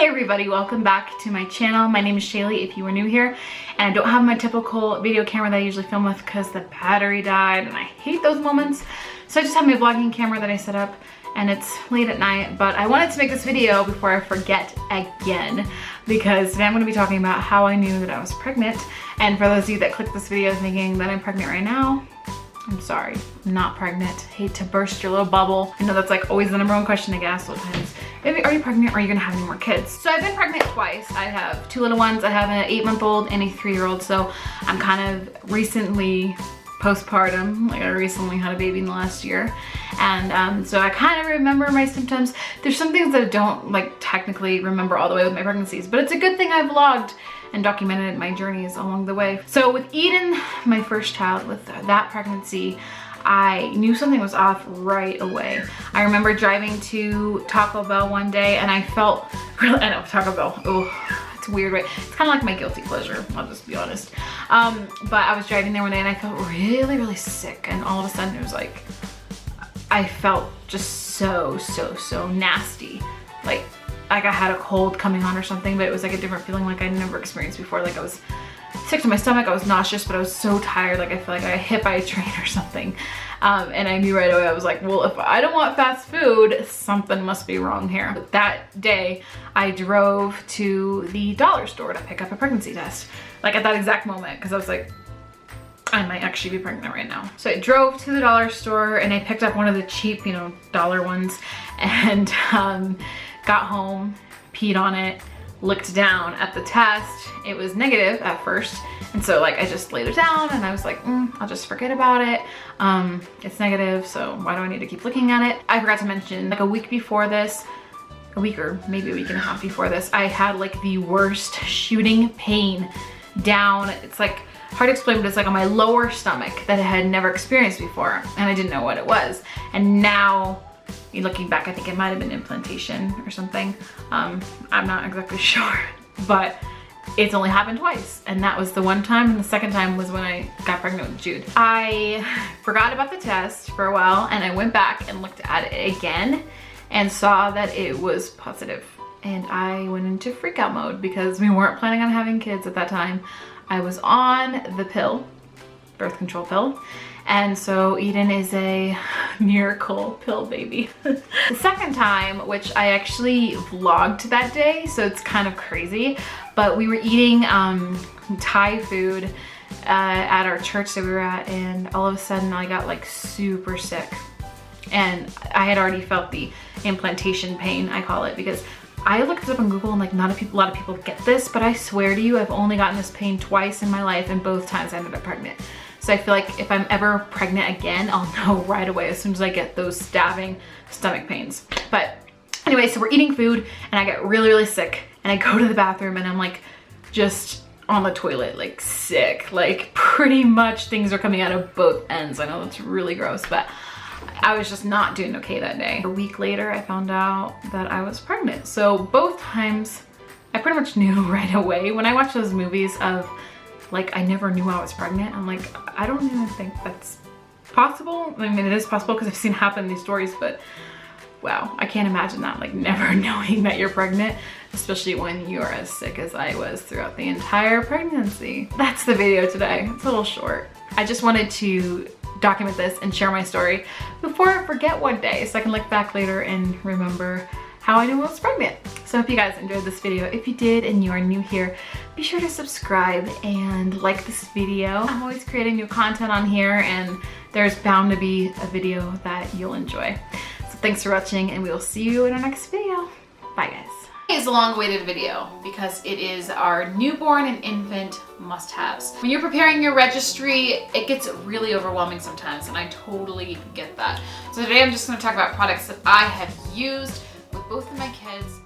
Hey everybody, welcome back to my channel. My name is Shaylee if you are new here, and I don't have my typical video camera that I usually film with because the battery died and I hate those moments. So I just have my vlogging camera that I set up and it's late at night, but I wanted to make this video before I forget again because today I'm going to be talking about how I knew that I was pregnant. And for those of you that clicked this video thinking that I'm pregnant right now, I'm sorry, I'm not pregnant. Hate to burst your little bubble. I know that's like always the number one question I get asked sometimes. Are you pregnant or are you gonna have any more kids? So I've been pregnant twice. I have two little ones. I have an 8-month-old and a 3-year-old. So I'm kind of recently postpartum. Like I recently had a baby in the last year. And so I kind of remember my symptoms. There's some things that I don't like technically remember all the way with my pregnancies, but it's a good thing I vlogged and documented my journeys along the way. So with Eden, my first child, with that pregnancy, I knew something was off right away. I remember driving to Taco Bell one day and I felt really, I know, Taco Bell, oh, it's weird, right? It's kind of like my guilty pleasure, I'll just be honest. But I was driving there one day and I felt really, really sick, and all of a sudden it was like, I felt just so nasty. Like I had a cold coming on or something, but it was like a different feeling like I'd never experienced before. Like I was sick to my stomach, I was nauseous, but I was so tired, like I feel like I got hit by a train or something. And I knew right away, I was like, well, if I don't want fast food, something must be wrong here. But that day, I drove to the dollar store to pick up a pregnancy test. Like at that exact moment, because I was like, I might actually be pregnant right now. So I drove to the dollar store and I picked up one of the cheap, you know, dollar ones, and got home, peed on it, looked down at the test. It was negative at first. And so like I just laid it down and I was like, I'll just forget about it. It's negative, so why do I need to keep looking at it? I forgot to mention, like a week before this, a week or maybe a week and a half before this, I had like the worst shooting pain down. It's like hard to explain, but it's like on my lower stomach that I had never experienced before. And I didn't know what it was. And now, looking back, I think it might have been implantation or something. I'm not exactly sure, but it's only happened twice. And that was the one time, and the second time was when I got pregnant with Jude. I forgot about the test for a while and I went back and looked at it again and saw that it was positive. And I went into freak out mode because we weren't planning on having kids at that time. I was on the pill, birth control pill. And so Eden is a miracle pill baby. The second time, which I actually vlogged that day, so it's kind of crazy, but we were eating Thai food at our church that we were at, and all of a sudden I got like super sick. And I had already felt the implantation pain, I call it, because I looked it up on Google and like not a lot of people get this, but I swear to you, I've only gotten this pain twice in my life, and both times I ended up pregnant. So I feel like if I'm ever pregnant again, I'll know right away as soon as I get those stabbing stomach pains. But anyway, so we're eating food and I get really, really sick, and I go to the bathroom and I'm like just on the toilet, like sick, like pretty much things are coming out of both ends. I know that's really gross, but I was just not doing okay that day. A week later, I found out that I was pregnant. So both times I pretty much knew right away. When I watch those movies of like, I never knew I was pregnant, I'm like, I don't even think that's possible. I mean, it is possible because I've seen it happen in these stories, but wow, I can't imagine that, like never knowing that you're pregnant, especially when you're as sick as I was throughout the entire pregnancy. That's the video today. It's a little short. I just wanted to document this and share my story before I forget one day, so I can look back later and remember how I knew I was pregnant. So I hope you guys enjoyed this video. If you did and you are new here, be sure to subscribe and like this video. I'm always creating new content on here, and there's bound to be a video that you'll enjoy. So thanks for watching, and we will see you in our next video. Bye guys. It's a long-awaited video because it is our newborn and infant must-haves. When you're preparing your registry, it gets really overwhelming sometimes, and I totally get that. So today I'm just going to talk about products that I have used with both of my kids